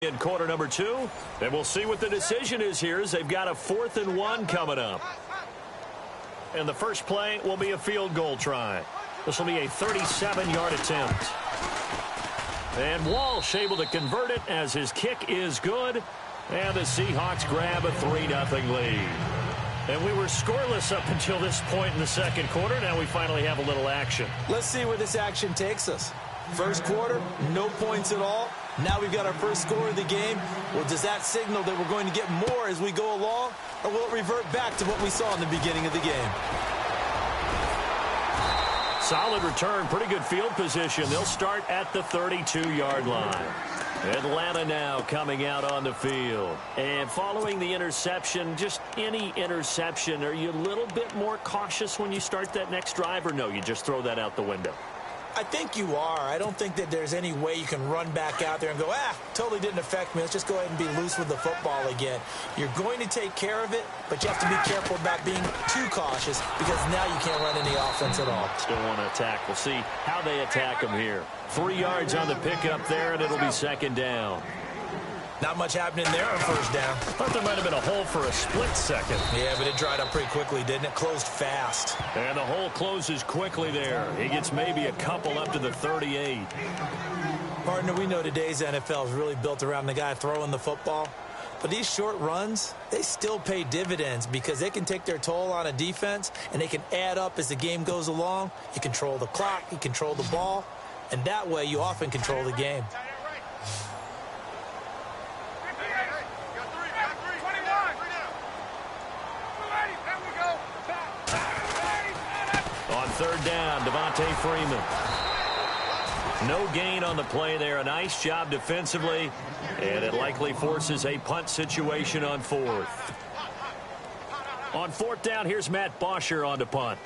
In quarter number 2, and we'll see what the decision is here as they've got a 4th and 1 coming up. And the first play will be a field goal try. This will be a 37-yard attempt. And Walsh able to convert it as his kick is good. And the Seahawks grab a 3-0 lead. And we were scoreless up until this point in the second quarter. Now we finally have a little action. Let's see where this action takes us. First quarter, no points at all. Now we've got our first score of the game. Well, does that signal that we're going to get more as we go along? Or will it revert back to what we saw in the beginning of the game? Solid return, pretty good field position. They'll start at the 32-yard line. Atlanta now coming out on the field. And following the interception, just any interception, are you a little bit more cautious when you start that next drive, or no, you just throw that out the window? I think you are. I don't think that there's any way you can run back out there and go, totally didn't affect me. Let's just go ahead and be loose with the football again. You're going to take care of it, but you have to be careful about being too cautious because now you can't run any offense at all. Still want to attack. We'll see how they attack them here. 3 yards on the pickup there, and it'll be second down. Not much happening there on first down. Thought there might have been a hole for a split second. Yeah, but it dried up pretty quickly, didn't it? Closed fast. And the hole closes quickly there. He gets maybe a couple up to the 38. Partner, we know today's NFL is really built around the guy throwing the football. But these short runs, they still pay dividends because they can take their toll on a defense and they can add up as the game goes along. You control the clock, you control the ball, and that way you often control the game. Third down, Devontae Freeman. No gain on the play there. A nice job defensively, and it likely forces a punt situation on 4th. On 4th down, here's Matt Bosher on to punt.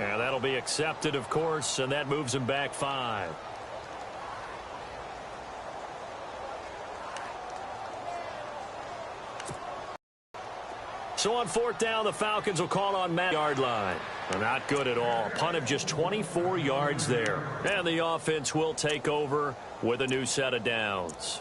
And that'll be accepted, of course, and that moves him back 5. So on 4th down, the Falcons will call on Matt yard line. Not good at all. Punt of just 24 yards there. And the offense will take over with a new set of downs.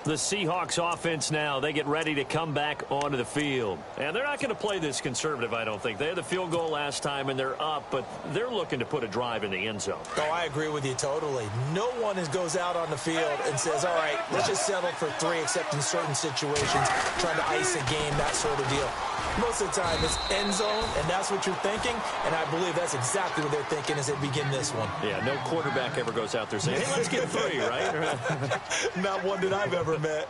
The Seahawks offense now, they get ready to come back onto the field. And they're not going to play this conservative, I don't think. They had the field goal last time, and they're up, but they're looking to put a drive in the end zone. Oh, I agree with you totally. No one goes out on the field and says, all right, let's just settle for 3, except in certain situations, trying to ice a game, that sort of deal. Most of the time, it's end zone, and that's what you're thinking, and I believe that's exactly what they're thinking as they begin this one. Yeah, no quarterback ever goes out there saying, hey, let's get 3, right? Not one that I've ever met.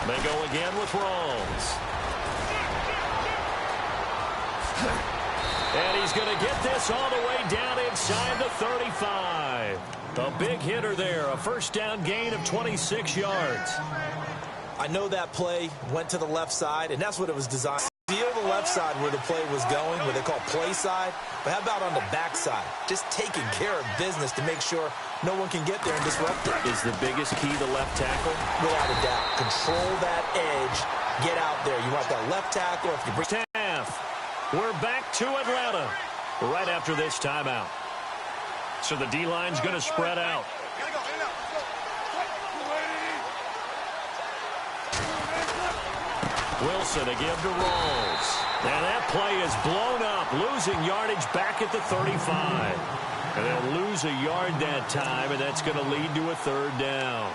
They go again with Rawls. And he's going to get this all the way down inside the 35. A big hitter there. A first down gain of 26 yards. I know that play went to the left side, and that's what it was designed. Feel the left side where the play was going, what they call play side. But how about on the back side? Just taking care of business to make sure no one can get there and disrupt it. Is the biggest key the left tackle? Without a doubt. Control that edge. Get out there. You want that left tackle. If you bring half. We're back to Atlanta right after this timeout. So the D-line's going to spread out. Wilson to give to Rawls. And that play is blown up, losing yardage back at the 35. And they'll lose a yard that time, and that's going to lead to a third down.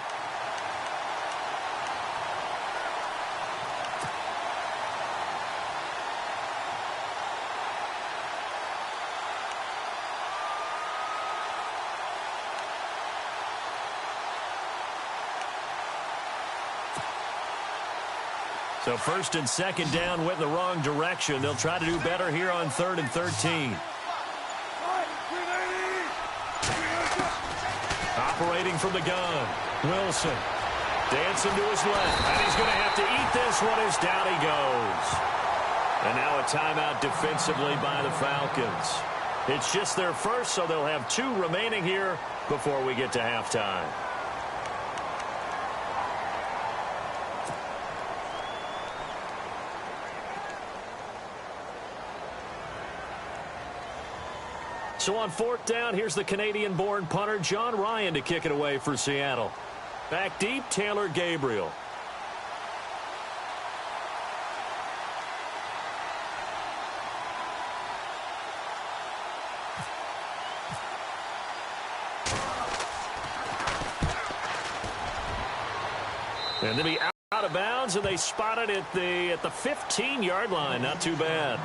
So first and second down went in the wrong direction. They'll try to do better here on 3rd and 13. Operating from the gun, Wilson. Dancing to his left, and he's going to have to eat this one as down he goes. And now a timeout defensively by the Falcons. It's just their first, so they'll have 2 remaining here before we get to halftime. So on 4th down, here's the Canadian-born punter John Ryan to kick it away for Seattle. Back deep, Taylor Gabriel. And then he out of bounds, and they spot it at the 15-yard line. Not too bad.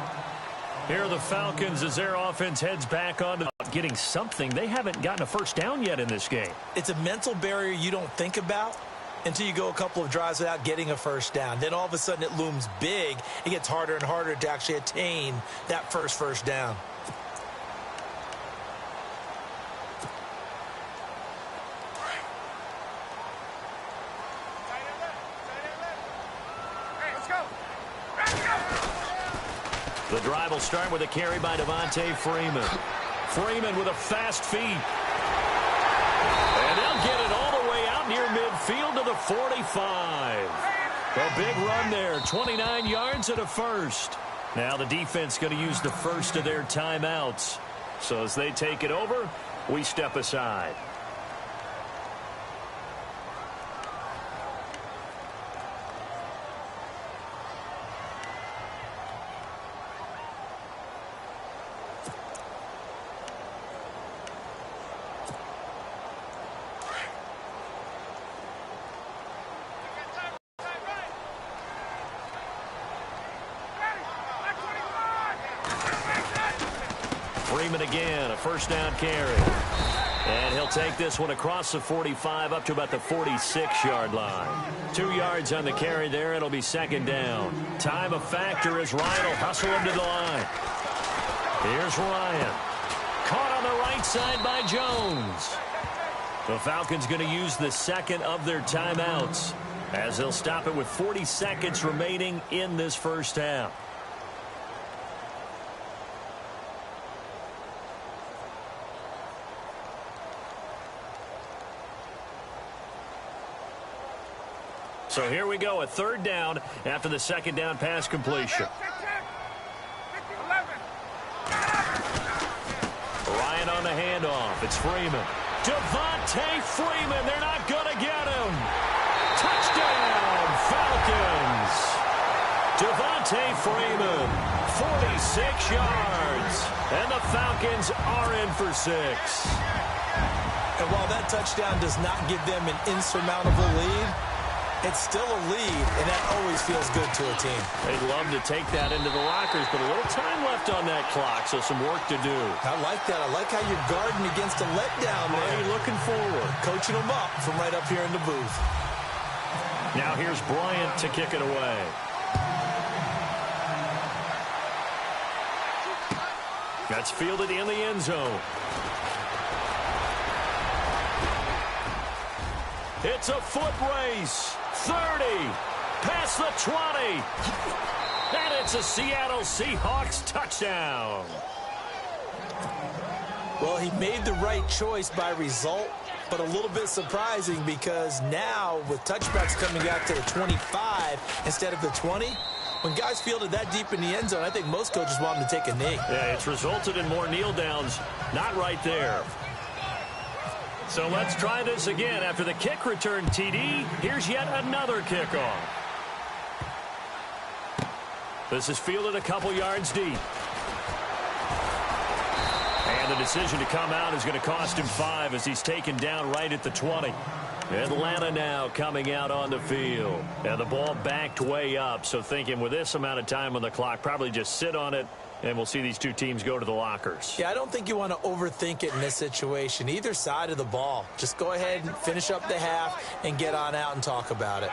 Here are the Falcons as their offense heads back on to getting something. They haven't gotten a first down yet in this game. It's a mental barrier you don't think about until you go a couple of drives without getting a first down. Then all of a sudden it looms big. It gets harder and harder to actually attain that first down. The drive will start with a carry by Devontae Freeman. Freeman with a fast feet. And they'll get it all the way out near midfield to the 45. A big run there, 29 yards and a first. Now the defense going to use the first of their timeouts. So as they take it over, we step aside. Freeman again, a first down carry. And he'll take this one across the 45 up to about the 46-yard line. 2 yards on the carry there. It'll be second down. Time a factor as Ryan will hustle him to the line. Here's Ryan. Caught on the right side by Jones. The Falcons going to use the second of their timeouts as they'll stop it with 40 seconds remaining in this first half. So here we go, a third down after the second down pass completion. Ryan on the handoff. It's Freeman. Devontae Freeman. They're not going to get him. Touchdown, Falcons. Devontae Freeman, 46 yards. And the Falcons are in for 6. And while that touchdown does not give them an insurmountable lead, it's still a lead, and that always feels good to a team. They'd love to take that into the lockers, but a little time left on that clock, so some work to do. I like that. I like how you're guarding against a letdown there. Already looking forward. Coaching them up from right up here in the booth. Now here's Bryant to kick it away. That's fielded in the end zone. It's a foot race. 30, past the 20, and it's a Seattle Seahawks touchdown. Well, he made the right choice by result, but a little bit surprising because now with touchbacks coming out to the 25 instead of the 20, when guys fielded that deep in the end zone, I think most coaches want them to take a knee. Yeah, it's resulted in more kneel downs, not right there. So let's try this again. After the kick return TD, here's yet another kickoff. This is fielded a couple yards deep. And the decision to come out is going to cost him 5 as he's taken down right at the 20. Atlanta now coming out on the field. And the ball backed way up, so thinking with this amount of time on the clock, probably just sit on it. And we'll see these two teams go to the lockers. Yeah, I don't think you want to overthink it in this situation. Either side of the ball. Just go ahead and finish up the half and get on out and talk about it.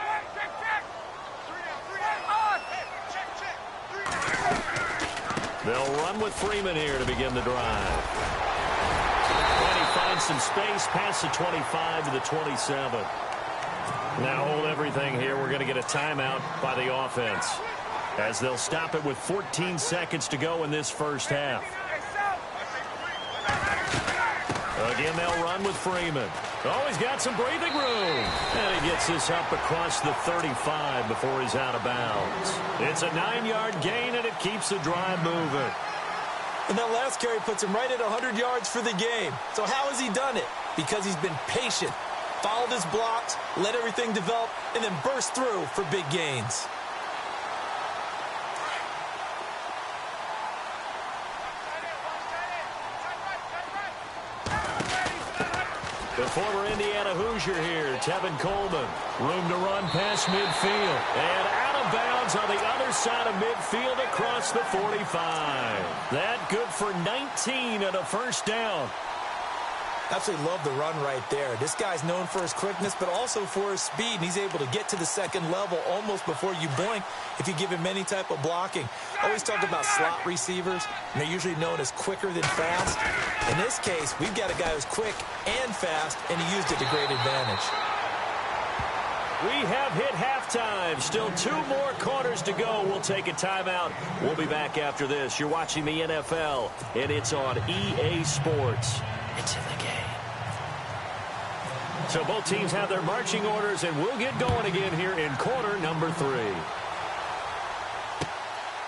They'll run with Freeman here to begin the drive. And he finds some space past the 25 to the 27. Now hold everything here. We're going to get a timeout by the offense, as they'll stop it with 14 seconds to go in this first half. Again, they'll run with Freeman. Oh, he's got some breathing room. And he gets this up across the 35 before he's out of bounds. It's a 9-yard gain, and it keeps the drive moving. And that last carry puts him right at 100 yards for the game. So how has he done it? Because he's been patient, followed his blocks, let everything develop, and then burst through for big gains. The former Indiana Hoosier here, Tevin Coleman. Room to run past midfield. And out of bounds on the other side of midfield across the 45. That good for 19 and a first down. Absolutely love the run right there. This guy's known for his quickness, but also for his speed. And he's able to get to the second level almost before you blink if you give him any type of blocking. Always talk about slot receivers, and they're usually known as quicker than fast. In this case, we've got a guy who's quick and fast, and he used it to great advantage. We have hit halftime. Still 2 more quarters to go. We'll take a timeout. We'll be back after this. You're watching the NFL, and it's on EA Sports. It's in the game. So both teams have their marching orders, and we'll get going again here in quarter number 3.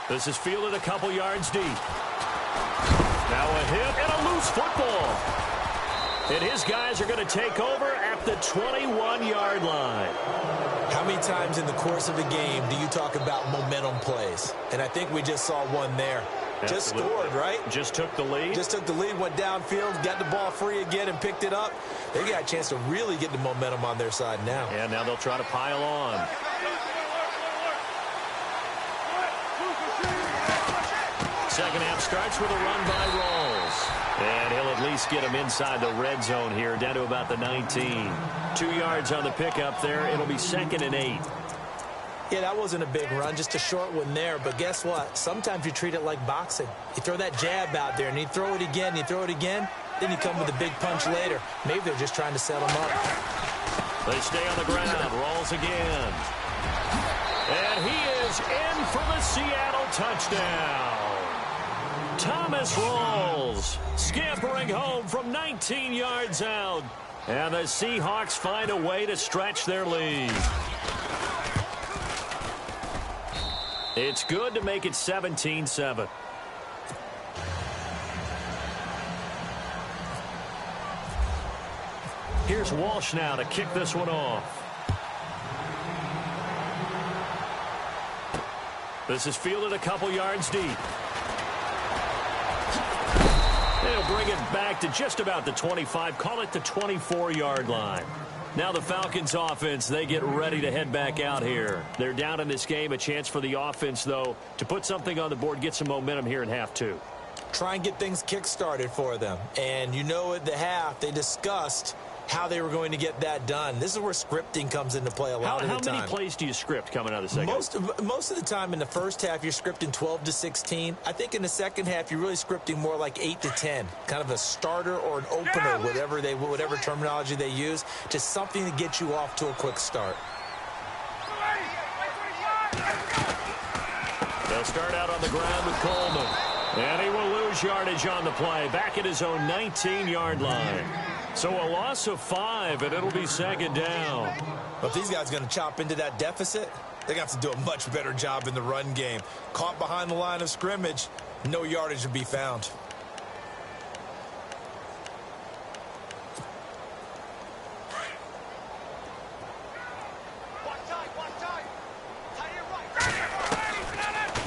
This is fielded a couple yards deep. Now a hit and a loose football. And his guys are going to take over at the 21-yard line. How many times in the course of a game do you talk about momentum plays? And I think we just saw one there. Absolutely. Just scored, right? Just took the lead. Just took the lead, went downfield, got the ball free again, and picked it up. They got a chance to really get the momentum on their side now. And now they'll try to pile on. Second half starts with a run by Rawls. And he'll at least get him inside the red zone here, down to about the 19. 2 yards on the pickup there. It'll be 2nd and 8. Yeah, that wasn't a big run, just a short one there. But guess what? Sometimes you treat it like boxing. You throw that jab out there, and you throw it again, you throw it again, then you come with a big punch later. Maybe they're just trying to set him up. They stay on the ground. Rawls again. And he is in for the Seattle touchdown. Thomas Rawls scampering home from 19 yards out. And the Seahawks find a way to stretch their lead. It's good to make it 17-7. Here's Walsh now to kick this one off. This is fielded a couple yards deep. They'll bring it back to just about the 25, call it the 24-yard line. Now the Falcons offense, they get ready to head back out here. They're down in this game. A chance for the offense, though, to put something on the board, get some momentum here in half 2. Try and get things kick-started for them. And you know at the half, they discussed how they were going to get that done. This is where scripting comes into play a lot of the time. How many plays do you script coming out of the second? Most of the time in the first half, you're scripting 12 to 16. I think in the second half, you're really scripting more like 8 to 10. Kind of a starter or an opener, whatever terminology they use. Just something to get you off to a quick start. They'll start out on the ground with Coleman. And he will lose yardage on the play. Back at his own 19-yard line. So a loss of 5, and it'll be 2nd down. But if these guys are going to chop into that deficit, they're going to have to do a much better job in the run game. Caught behind the line of scrimmage, no yardage to be found.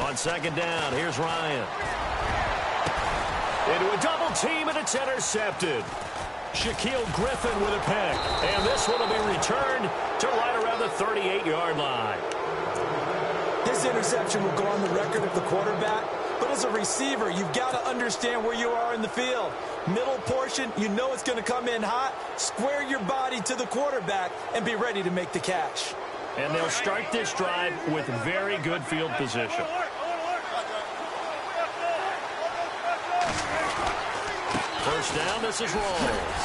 On 2nd down, here's Ryan. Into a double team, and it's intercepted. Shaquille Griffin with a pick. And this one will be returned to right around the 38-yard line. This interception will go on the record of the quarterback. But as a receiver, you've got to understand where you are in the field. Middle portion, you know it's going to come in hot. Square your body to the quarterback and be ready to make the catch. And they'll start this drive with very good field position. first down. This is Rawls.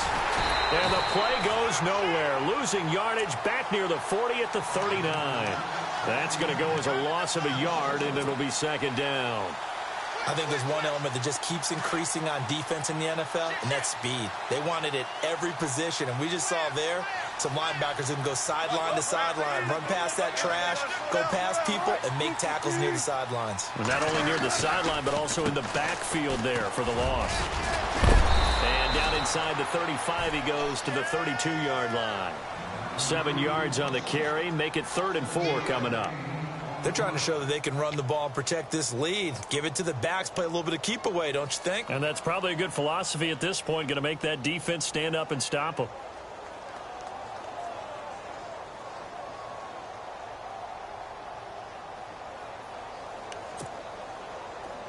And the play goes nowhere. Losing yardage back near the 40 at the 39. That's going to go as a loss of a yard, and it'll be second down. I think there's one element that just keeps increasing on defense in the NFL, and that's speed. They want it at every position, and we just saw there some linebackers who can go sideline to sideline, run past that trash, go past people, and make tackles near the sidelines. Well, not only near the sideline, but also in the backfield there for the loss. And down inside the 35, he goes to the 32-yard line. 7 yards on the carry, make it 3rd and 4 coming up. They're trying to show that they can run the ball and protect this lead. Give it to the backs, play a little bit of keep away, don't you think? And that's probably a good philosophy at this point, going to make that defense stand up and stop them.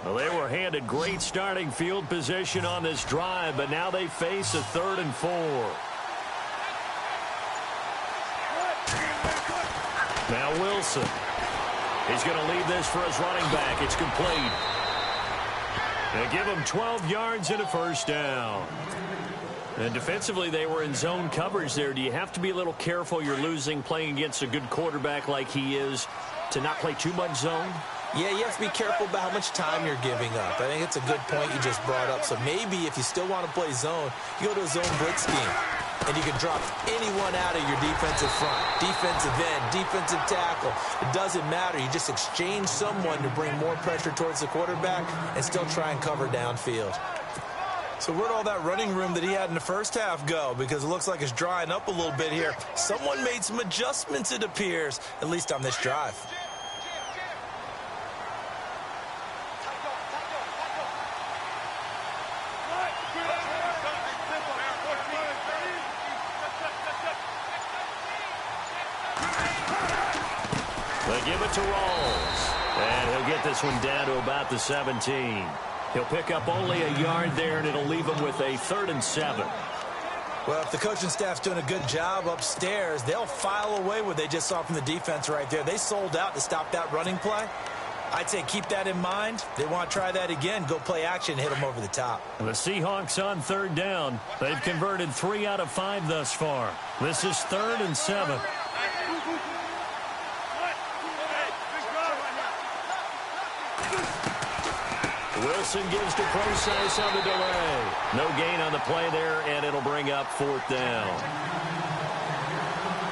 Well, they were handed great starting field position on this drive, but now they face a 3rd and 4. Now Wilson. He's going to leave this for his running back. It's complete. They give him 12 yards and a first down. And defensively, they were in zone coverage there. Do you have to be a little careful? You're losing playing against a good quarterback like he is to not play too much zone? Yeah, you have to be careful about how much time you're giving up. I think it's a good point you just brought up. So maybe if you still want to play zone, you go to a zone blitz scheme. And you can drop anyone out of your defensive front, defensive end, defensive tackle. It doesn't matter. You just exchange someone to bring more pressure towards the quarterback and still try and cover downfield. So where'd all that running room that he had in the first half go? Because it looks like it's drying up a little bit here. Someone made some adjustments, it appears, at least on this drive. They give it to Rawls. And he'll get this one down to about the 17. He'll pick up only a yard there, and it'll leave him with a 3rd and 7. Well, if the coaching staff's doing a good job upstairs, they'll file away what they just saw from the defense right there. They sold out to stop that running play. I'd say keep that in mind. They want to try that again. Go play action, hit them over the top. And the Seahawks on 3rd down. They've converted 3 out of 5 thus far. This is 3rd and 7. Wilson gives to Procise on the delay. No gain on the play there, and it'll bring up 4th down.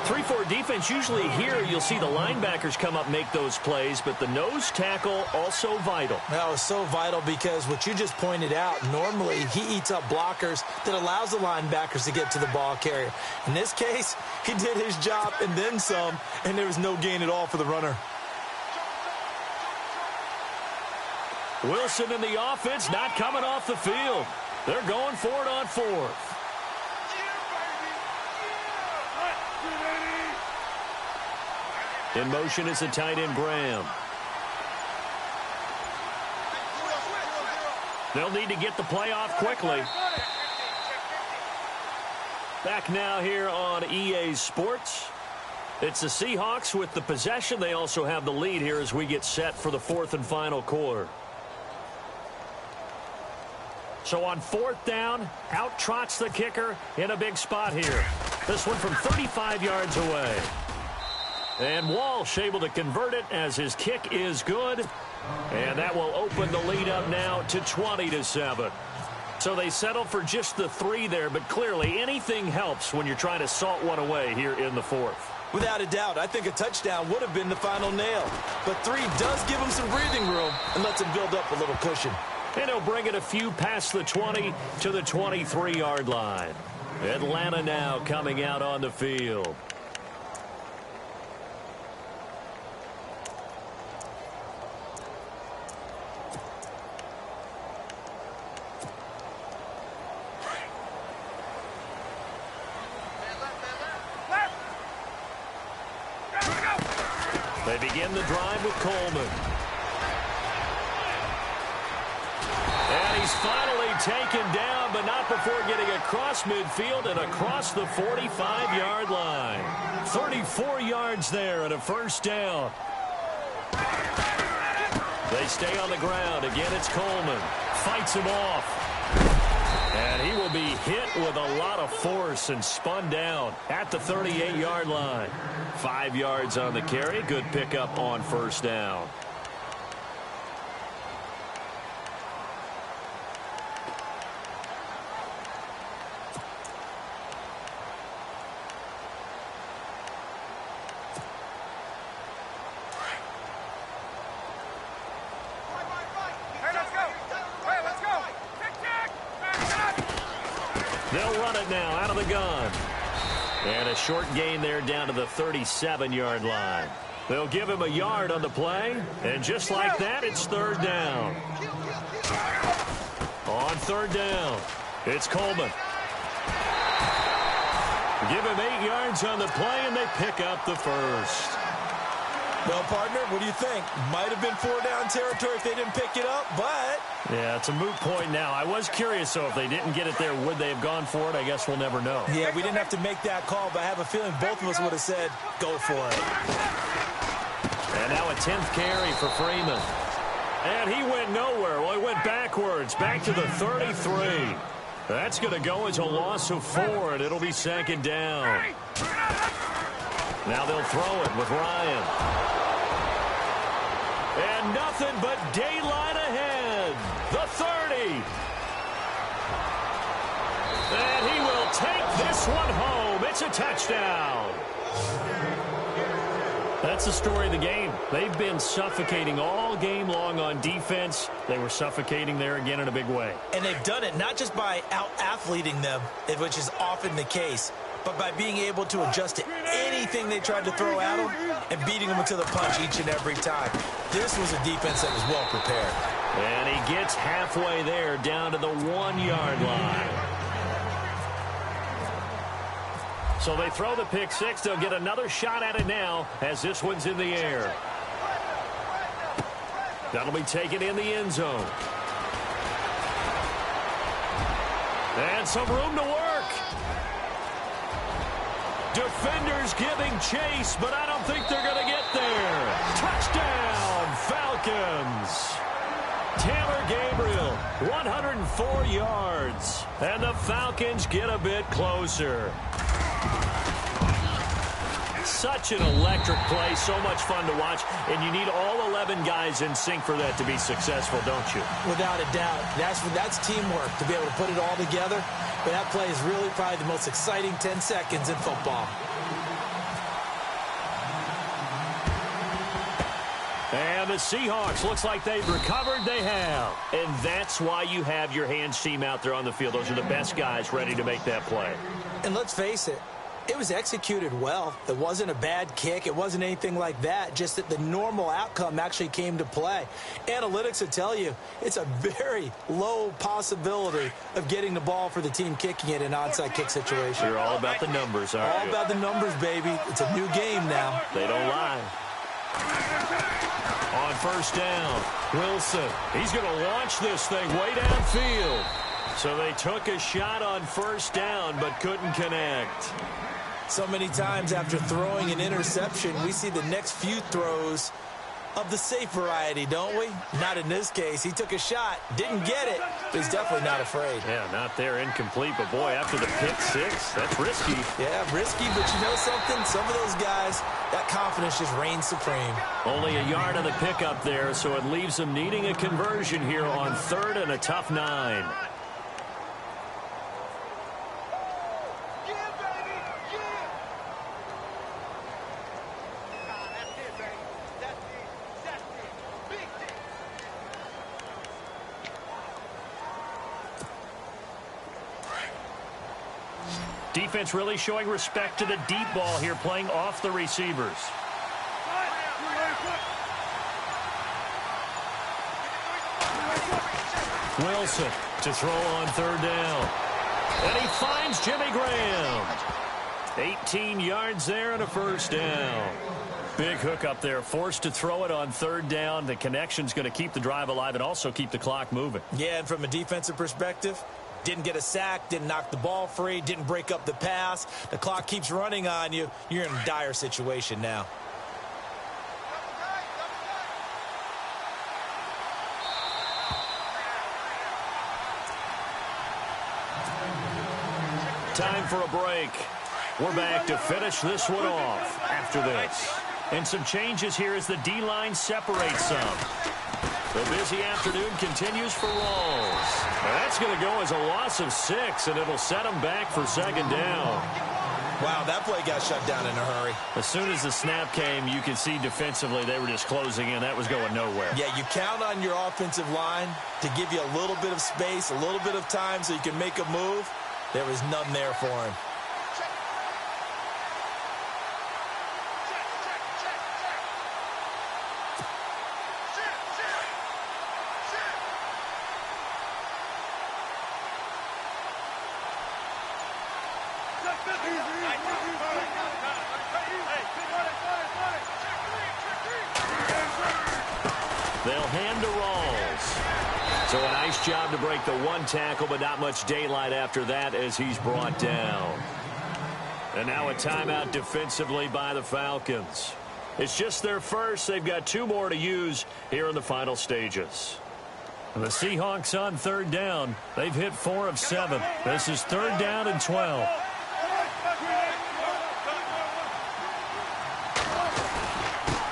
3-4 defense, usually here you'll see the linebackers come up, make those plays, but the nose tackle also vital. That was so vital because what you just pointed out, normally he eats up blockers that allows the linebackers to get to the ball carrier. In this case, he did his job and then some, and there was no gain at all for the runner. Wilson in the offense not coming off the field. They're going for it on 4th. In motion is the tight end Graham. They'll need to get the play off quickly. Back now here on EA Sports. It's the Seahawks with the possession. They also have the lead here as we get set for the 4th and final quarter. So on 4th down, out trots the kicker in a big spot here. This one from 35 yards away. And Walsh able to convert it as his kick is good. And that will open the lead up now to 20-7. So they settle for just the 3 there, but clearly anything helps when you're trying to salt one away here in the 4th. Without a doubt, I think a touchdown would have been the final nail. But 3 does give him some breathing room and lets him build up a little cushion. And he'll bring it a few past the 20 to the 23-yard line. Atlanta now coming out on the field. They begin the drive with Coleman. And he's finally taken down, but not before getting across midfield and across the 45-yard line. 34 yards there and a first down. They stay on the ground. Again, it's Coleman. Fights him off. And he will be hit with a lot of force and spun down at the 38-yard line. 5 yards on the carry. Good pickup on first down. They'll run it now out of the gun. And a short gain there down to the 37-yard line. They'll give him a yard on the play. And just like that, it's third down. On third down, it's Coleman. Give him 8 yards on the play, and they pick up the first. Well, partner, what do you think? Might have been 4-down territory if they didn't pick it up, but... Yeah, it's a moot point now. I was curious, though, if they didn't get it there, would they have gone for it? I guess we'll never know. Yeah, we didn't have to make that call, but I have a feeling both of us would have said, go for it. And now a 10th carry for Freeman. And he went nowhere. Well, he went backwards, back to the 33. That's going to go as a loss of 4, and it'll be second down. Now they'll throw it with Ryan. And nothing but daylight ahead. The 30. And he will take this one home. It's a touchdown. That's the story of the game. They've been suffocating all game long on defense. They were suffocating there again in a big way. And they've done it not just by out-athleting them, which is often the case, but by being able to adjust to anything they tried to throw at them and beating them to the punch each and every time. This was a defense that was well prepared. And he gets halfway there down to the 1-yard line. So they throw the pick six. They'll get another shot at it now as this one's in the air. That'll be taken in the end zone. And some room to work. Defenders giving chase, but I don't think they're going to get there. Touchdown, Falcons. Taylor Gabriel, 104 yards. And the Falcons get a bit closer. Such an electric play, so much fun to watch, and you need all 11 guys in sync for that to be successful, don't you? Without a doubt. That's teamwork to be able to put it all together. But that play is really probably the most exciting 10 seconds in football. And the Seahawks, looks like they've recovered. They have. And that's why you have your hands team out there on the field. Those are the best guys ready to make that play. And let's face it, it was executed well. It wasn't a bad kick. It wasn't anything like that. Just that the normal outcome actually came to play. Analytics will tell you it's a very low possibility of getting the ball for the team kicking it in an onside kick situation. You're all about the numbers, aren't you? All about the numbers, baby. It's a new game now. They don't lie. On first down, Wilson. He's going to launch this thing way downfield. So they took a shot on first down but couldn't connect. So many times after throwing an interception, we see the next few throws of the safe variety, don't we? Not in this case. He took a shot, didn't get it, but he's definitely not afraid. Yeah, not there, incomplete. But, boy, after the pick six, that's risky. Yeah, risky, but you know something? Some of those guys, that confidence just reigns supreme. Only a yard on the pickup there, so it leaves them needing a conversion here on third and a tough 9. Defense really showing respect to the deep ball here, playing off the receivers. Wilson to throw on third down. And he finds Jimmy Graham. 18 yards there and a first down. Big hook up there, forced to throw it on third down. The connection's going to keep the drive alive and also keep the clock moving. Yeah, and from a defensive perspective, didn't get a sack, didn't knock the ball free, didn't break up the pass. The clock keeps running on you. You're in a dire situation now. time for a break. We're back to finish this one off after this. And some changes here as the D-line separates some. The busy afternoon continues for Rawls. That's going to go as a loss of 6, and it'll set them back for second down. Wow, that play got shut down in a hurry. As soon as the snap came, you could see defensively they were just closing in. That was going nowhere. Yeah, you count on your offensive line to give you a little bit of space, a little bit of time so you can make a move. There was none there for him. They'll hand to Rawls. So a nice job to break the one tackle, but not much daylight after that as he's brought down. And now a timeout defensively by the Falcons. It's just their first. They've got 2 more to use here in the final stages. The Seahawks on third down. They've hit 4 of 7. This is third down and 12.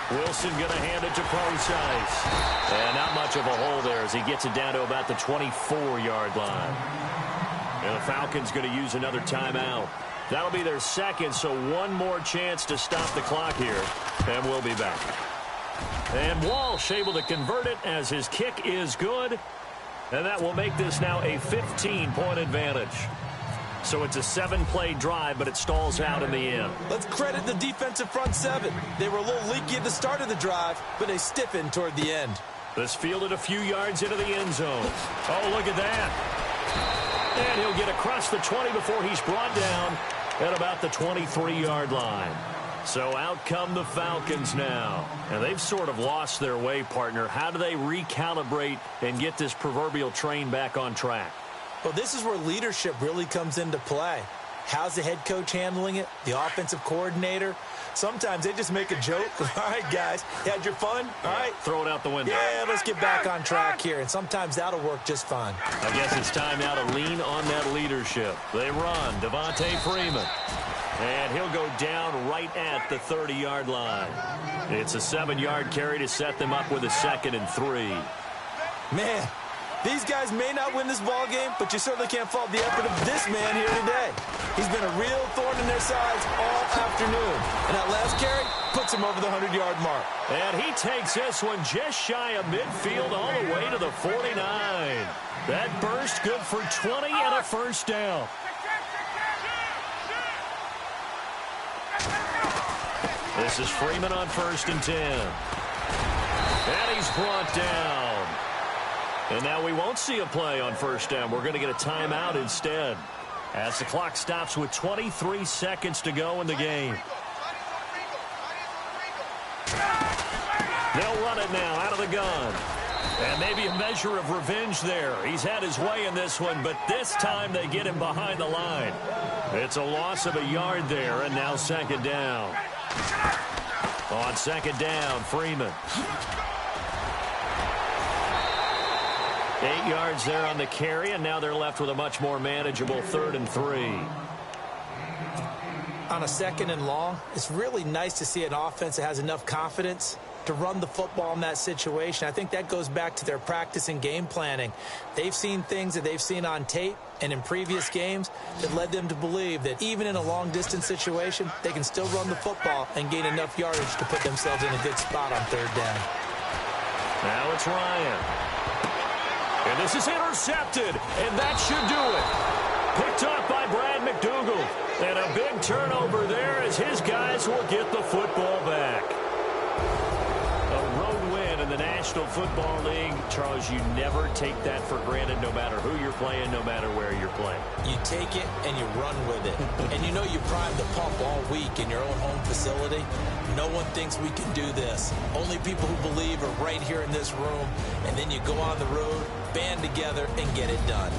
Wilson going to hand it to Procise. And not much of a hole there as he gets it down to about the 24-yard line. And the Falcons going to use another timeout. That'll be their second, so one more chance to stop the clock here. And we'll be back. And Walsh able to convert it as his kick is good. And that will make this now a 15-point advantage. So it's a 7-play drive, but it stalls out in the end. Let's credit the defensive front 7. They were a little leaky at the start of the drive, but they stiffened toward the end. This fielded a few yards into the end zone. Oh, look at that. And he'll get across the 20 before he's brought down at about the 23-yard line. So out come the Falcons now. And they've sort of lost their way, partner. How do they recalibrate and get this proverbial train back on track? Well, this is where leadership really comes into play. How's the head coach handling it? The offensive coordinator? Sometimes they just make a joke. All right, guys, you had your fun? All right. Throw it out the window. Yeah, let's get back on track here. And sometimes that'll work just fine. I guess it's time now to lean on that leadership. They run. Devontae Freeman. And he'll go down right at the 30-yard line. It's a 7-yard carry to set them up with a 2nd and 3. Man, these guys may not win this ball game, but you certainly can't fault the effort of this man here today. He's been a real thorn in their sides all afternoon. And that last carry puts him over the 100-yard mark. And he takes this one just shy of midfield all the way to the 49. That burst good for 20 and a first down. This is Freeman on 1st and 10. And he's brought down. And now we won't see a play on 1st down. We're going to get a timeout instead as the clock stops with 23 seconds to go in the game. They'll run it now out of the gun. And maybe a measure of revenge there. He's had his way in this one, but this time they get him behind the line. It's a loss of a yard there, and now 2nd down. On 2nd down, Freeman. 8 yards there on the carry, and now they're left with a much more manageable 3rd and 3. On a 2nd and long, it's really nice to see an offense that has enough confidence to run the football in that situation. I think that goes back to their practice and game planning. They've seen things that they've seen on tape and in previous games that led them to believe that even in a long-distance situation, they can still run the football and gain enough yardage to put themselves in a good spot on 3rd down. Now it's Ryan. And this is intercepted, and that should do it. Picked up by Brad McDougald. And a big turnover there as his guys will get the football back. A road win in the National Football League. Charles, you never take that for granted no matter who you're playing, no matter where you're playing. You take it and you run with it. And you know you primed the pump all week in your own home facility. No one thinks we can do this. Only people who believe are right here in this room. And then you go on the road, band together, and get it done.